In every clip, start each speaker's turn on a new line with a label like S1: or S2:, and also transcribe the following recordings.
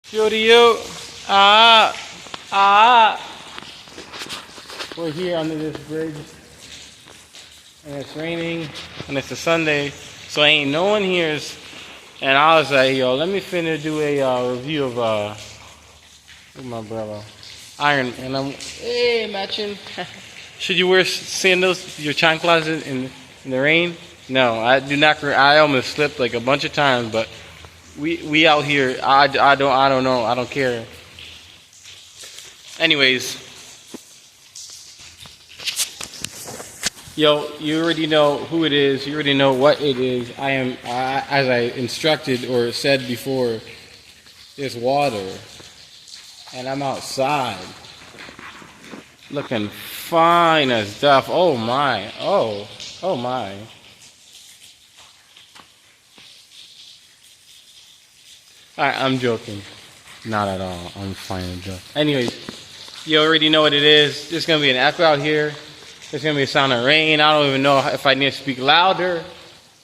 S1: Yo to you. Ah. Ah. We're here under this bridge. And it's raining. And it's a Sunday. So ain't no one here. And I was like, yo, let me finna do a review of with my brother. Iron. And I'm, hey, matching. Should you wear sandals, your chanclas in the rain? No, I do not. I almost slipped like a bunch of times, but we out here. I don't know. I don't care. Anyways, yo, you already know who it is. You already know what it is. I am, as I instructed or said before, there's water, and I'm outside, looking fine as stuff. Oh my. Oh my. I'm joking. Not at all. I'm fine joke. Anyways, you already know what it is. There's going to be an echo out here. There's going to be a sound of rain. I don't even know if I need to speak louder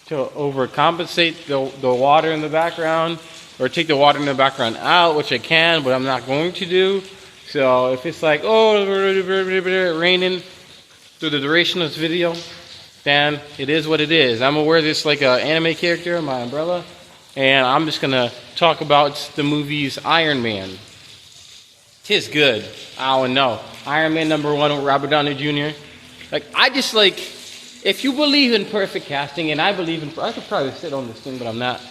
S1: to overcompensate the water in the background, or take the water in the background out, which I can, but I'm not going to do. So if it's like, oh, raining through the duration of this video, then it is what it is. I'm going to wear this like an anime character on my umbrella. And I'm just going to talk about the movie's Iron Man. Tis good. I don't know. Iron Man #1 with Robert Downey Jr. Like, I just like, if you believe in perfect casting, and I believe in, I could probably sit on this thing, but I'm not.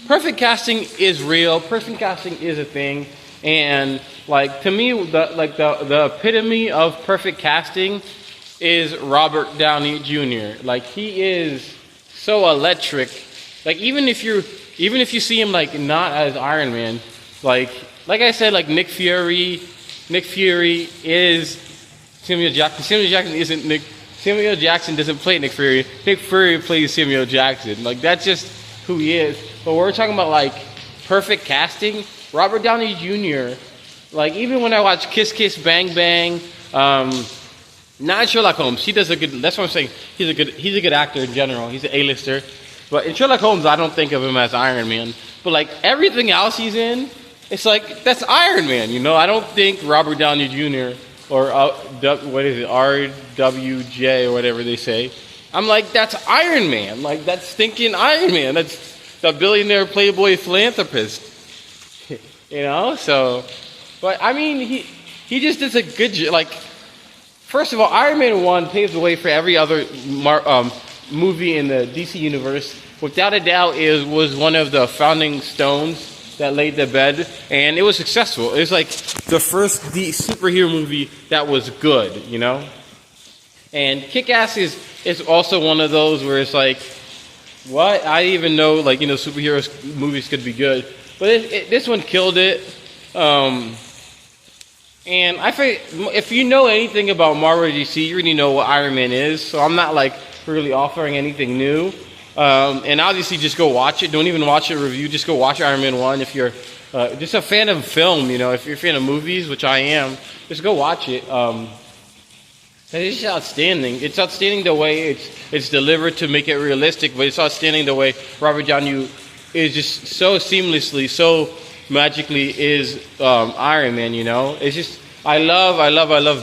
S1: Perfect casting is real. Perfect casting is a thing. And like, to me, the epitome of perfect casting is Robert Downey Jr. Like, he is so electric. Like, even if you see him like not as Iron Man, like I said, like Nick Fury is Samuel Jackson. Samuel Jackson doesn't play Nick Fury. Nick Fury plays Samuel Jackson. Like, that's just who he is. But we're talking about like perfect casting. Robert Downey Jr. Like, even when I watch Kiss Kiss Bang Bang, not Sherlock Holmes. He does a good. That's what I'm saying. He's a good actor in general. He's an A-lister. But in Sherlock Holmes, I don't think of him as Iron Man. But like everything else he's in, it's like, that's Iron Man, you know? I don't think Robert Downey Jr. or what is it, RWJ or whatever they say. I'm like, that's Iron Man. Like, that's stinking Iron Man. That's the billionaire playboy philanthropist. You know? So, but I mean, he just does a good job. Like, first of all, Iron Man 1 paved the way for every other movie in the DC universe. Without a doubt, it was one of the founding stones that laid the bed, and it was successful. It was like the first superhero movie that was good, you know? And Kick-Ass is also one of those where it's like, what? I didn't even know, like, you know, superhero movies could be good. But this one killed it. And I think if you know anything about Marvel or DC, you already know what Iron Man is. So I'm not like really offering anything new. And obviously just go watch it. Don't even watch a review. Just go watch Iron Man 1 if you're just a fan of film, you know. If you're a fan of movies, which I am, just go watch it. It's just outstanding. It's outstanding the way it's delivered to make it realistic, but it's outstanding the way Robert Downey is just so seamlessly, so magically is Iron Man, you know. It's just, I love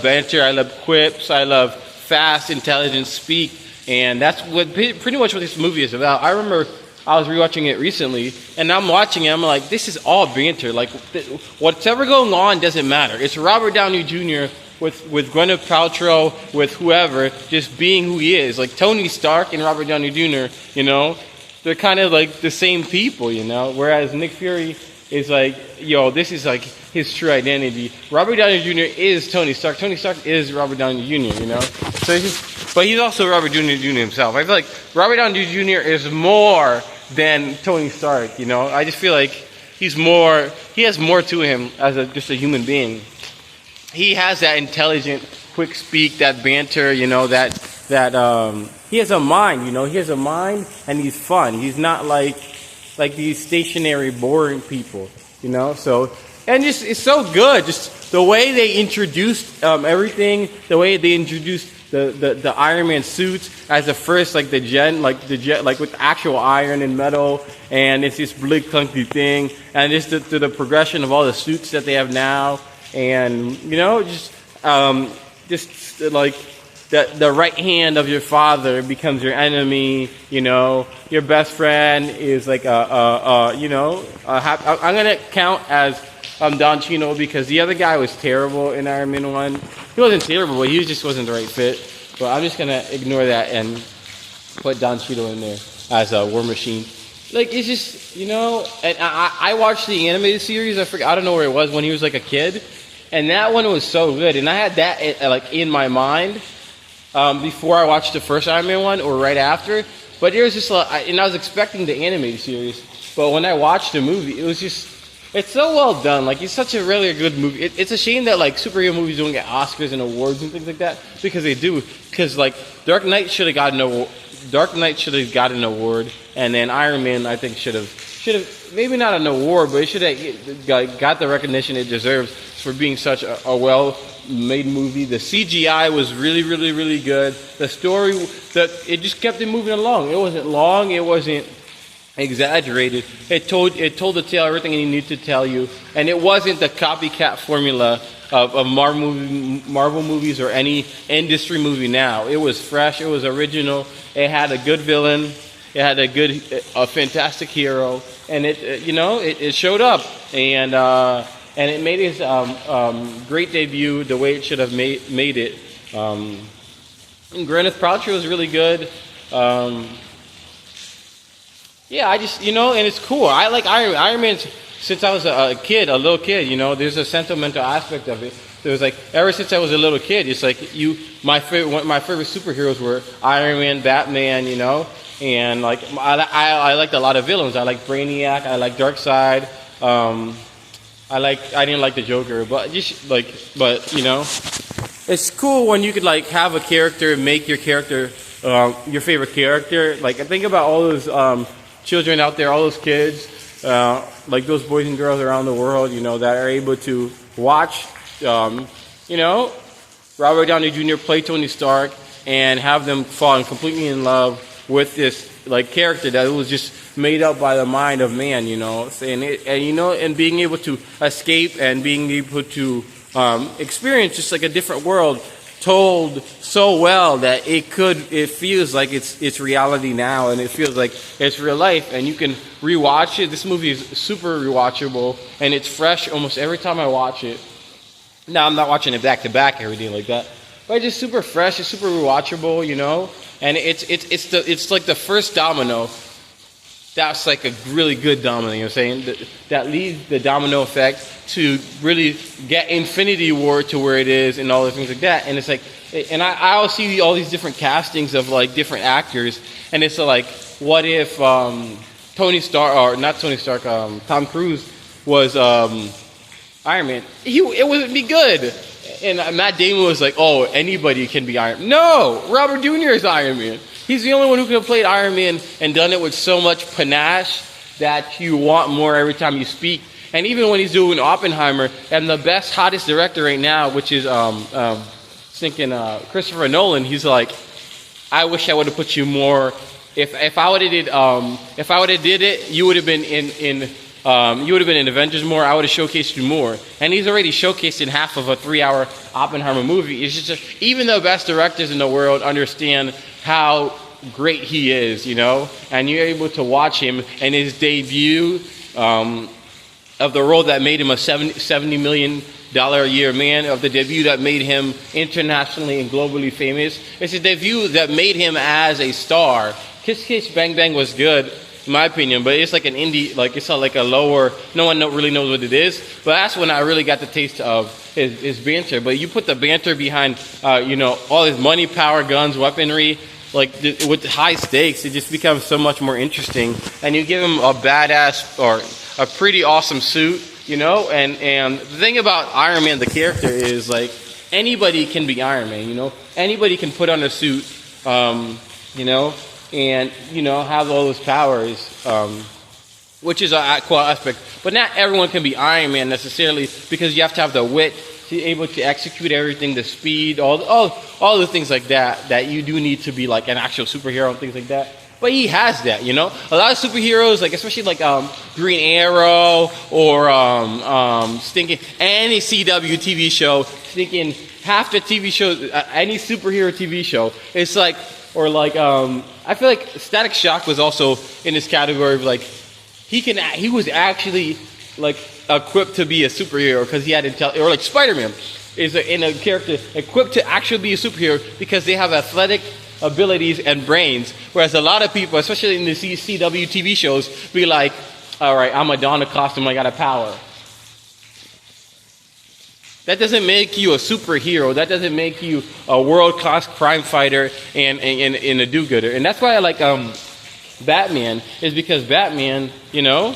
S1: banter. I love quips. I love fast, intelligent speak. And that's what pretty much what this movie is about. I remember I was rewatching it recently, and I'm watching it. I'm like, this is all banter. Like, what's ever going on doesn't matter. It's Robert Downey Jr. with Gwyneth Paltrow, with whoever, just being who he is. Like Tony Stark and Robert Downey Jr. You know, they're kind of like the same people. You know, whereas Nick Fury is like, yo, this is like his true identity. Robert Downey Jr. is Tony Stark. Tony Stark is Robert Downey Jr. You know, so it's just. But he's also Robert Downey Jr. himself. I feel like Robert Downey Jr. is more than Tony Stark, you know? I just feel like he has more to him as just a human being. He has that intelligent, quick speak, that banter, you know, that he has a mind, you know? He has a mind, and he's fun. He's not like these stationary, boring people, you know? So, and just, it's so good. Just the way they introduced everything, the way they introduced the Iron Man suits as the first like the gen like with actual iron and metal, and it's this big clunky thing, and just the progression of all the suits that they have now, and just like the right hand of your father becomes your enemy. Your best friend is like I'm gonna count as Don Cheadle, because the other guy was terrible in Iron Man 1. He wasn't terrible, but he just wasn't the right fit. But I'm just gonna ignore that and put Don Cheadle in there as a War Machine. Like, it's just, and I watched the animated series. I don't know where it was when he was like a kid, and that one was so good. And I had that like in my mind before I watched the first Iron Man 1 or right after. But there was just and I was expecting the animated series, but when I watched the movie, it was just. It's so well done. Like, it's such a really good movie. It's a shame that like superhero movies don't get Oscars and awards and things like that, because they do. Because like Dark Knight should have gotten an award, and then Iron Man I think should have maybe not an award, but it should have got the recognition it deserves for being such a well-made movie. The CGI was really, really, really good. The story it just kept it moving along. It wasn't long. It wasn't exaggerated. It told the tale everything it needed to tell you, and it wasn't the copycat formula of Marvel movies or any industry movie now. It was fresh. It was original. It had a good villain. It had a fantastic hero, and it showed up, and it made his great debut the way it should have made it. And Gwyneth Paltrow was really good. Yeah, I just, and it's cool. I like Iron Man since I was a little kid, there's a sentimental aspect of it. There was like, ever since I was a little kid, it's like my favorite superheroes were Iron Man, Batman, and like, I liked a lot of villains. I like Brainiac, I like Darkseid, I didn't like the Joker, but it's cool when you could like have a character, make your character, your favorite character. Like, I think about all those, children out there, all those kids, like those boys and girls around the world, that are able to watch, Robert Downey Jr. play Tony Stark and have them fall completely in love with this like character that was just made up by the mind of man, and being able to escape and being able to experience just like a different world, told so well that it feels like it's reality now, and it feels like it's real life, and you can rewatch it. This movie is super rewatchable, and it's fresh almost every time I watch it. Now, I'm not watching it back to back every day like that, but it's just super fresh. It's super rewatchable, and it's like the first domino. That's like a really good domino, that leads the domino effect to really get Infinity War to where it is and all the things like that. And it's like, and I always see all these different castings of like different actors, and it's like, what if Tom Cruise was Iron Man? It wouldn't be good. And Matt Damon was like, oh, anybody can be Iron Man. No, Robert Jr. is Iron Man. He's the only one who could have played Iron Man and done it with so much panache that you want more every time you speak. And even when he's doing Oppenheimer, and the best, hottest director right now, which is Christopher Nolan, he's like, I wish I would have put you more. If I would have did it, you would have been in Avengers more. I would have showcased you more. And he's already showcased in half of a 3-hour Oppenheimer movie. It's just even the best directors in the world understand how great he is, and you're able to watch him and his debut of the role that made him a $70 million a year man, of the debut that made him internationally and globally famous. It's a debut that made him as a star. Kiss Kiss Bang Bang was good, in my opinion, but it's like an indie, like it's like a lower, no one really knows what it is, but that's when I really got the taste of his banter. But you put the banter behind, all his money, power, guns, weaponry, like with high stakes, it just becomes so much more interesting. And you give him a badass or a pretty awesome suit, and the thing about Iron Man, the character, is like anybody can be Iron Man, anybody can put on a suit, and have all those powers, which is a cool aspect. But not everyone can be Iron Man necessarily, because you have to have the wit He's able to execute everything, the speed, all the things like that you do need to be like an actual superhero and things like that. But he has that, you know. A lot of superheroes, like especially like Green Arrow or stinking any CW TV show, stinking half the TV shows, any superhero TV show, it's like, or like I feel like Static Shock was also in this category of like he was actually like equipped to be a superhero because he had or like Spider-Man is in a character equipped to actually be a superhero because they have athletic abilities and brains, whereas a lot of people, especially in the CW TV shows, be like, all right, I'm a don a costume, I got a power. That doesn't make you a superhero. That doesn't make you a world-class crime fighter and a do-gooder. And that's why I like Batman, is because Batman, you know,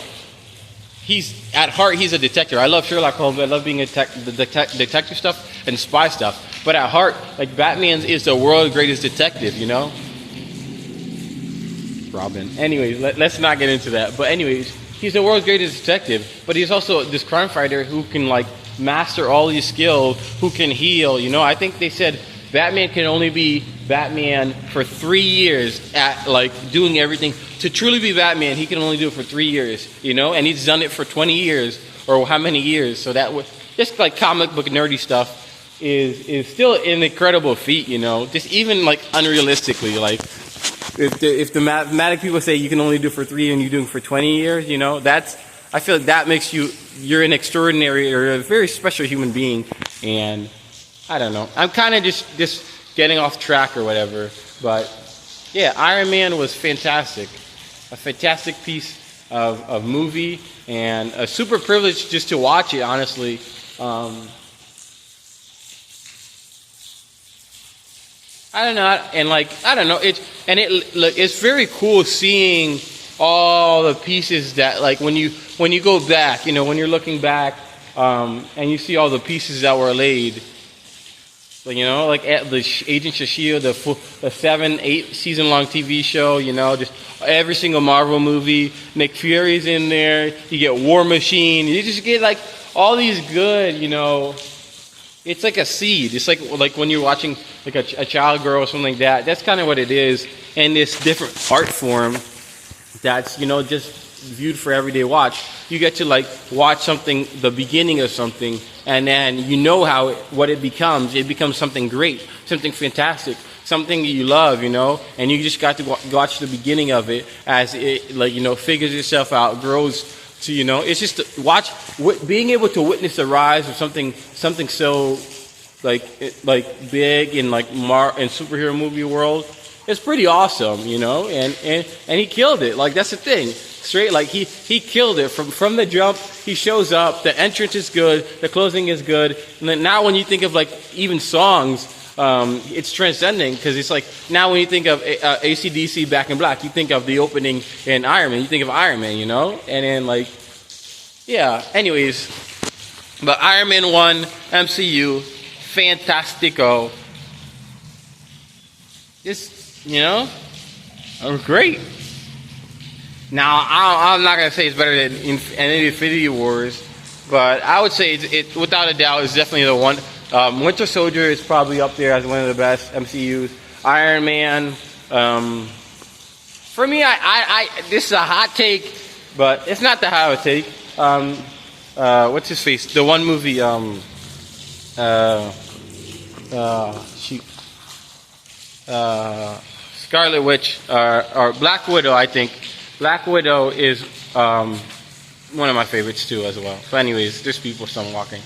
S1: he's at heart, he's a detective. I love Sherlock Holmes. I love being a detective stuff and spy stuff. But at heart, like Batman is the world's greatest detective, you know? Robin. Anyways, let's not get into that. But anyways, he's the world's greatest detective. But he's also this crime fighter who can like master all these skills, who can heal, you know? I think they said Batman can only be Batman for 3 years at like doing everything. To truly be Batman, he can only do it for 3 years, you know? And he's done it for 20 years or how many years. So that was just like comic book nerdy stuff is still an incredible feat, you know? Just even like unrealistically, like if the mathematic people say you can only do it for 3 years and you're doing it for 20 years, you know, I feel like that makes you're an extraordinary or a very special human being. And I don't know. I'm kind of just getting off track or whatever. But yeah, Iron Man was fantastic. A fantastic piece of movie and a super privilege just to watch it, honestly. I don't know. And like, I don't know. It's very cool seeing all the pieces that like when you go back, you know, when you're looking back and you see all the pieces that were laid, you know, like at the Agents of S.H.I.E.L.D., the 7-8 season long TV show, you know, just every single Marvel movie. Nick Fury's in there. You get War Machine. You just get like all these good, you know. It's like a seed. It's like when you're watching like a child grow or something like that. That's kind of what it is. And this different art form that's, you know, just viewed for everyday watch. You get to like watch something, the beginning of something, and then you know what it becomes. It becomes something great, something fantastic, something you love, you know. And you just got to watch the beginning of it as it, like, you know, figures itself out, grows to, you know. It's just being able to witness the rise of something so like big in like in superhero movie world. It's pretty awesome, you know, and he killed it. Like, that's the thing. Straight, like, he killed it. From the jump, he shows up, the entrance is good, the closing is good, and then now when you think of, like, even songs, it's transcending, because it's like, now when you think of AC/DC Back in Black, you think of the opening in Iron Man, you think of Iron Man, you know? And then, like, yeah, anyways, but Iron Man 1, MCU, fantastico. Just, you know, great. Now, I'm not going to say it's better than any Infinity Wars, but I would say it without a doubt, is definitely the one. Winter Soldier is probably up there as one of the best MCUs. Iron Man. For me, this is a hot take, but it's not the hot take. What's his face? The one movie, Scarlet Witch, or Black Widow, I think. Black Widow is one of my favorites too as well. So anyways, there's people still walking.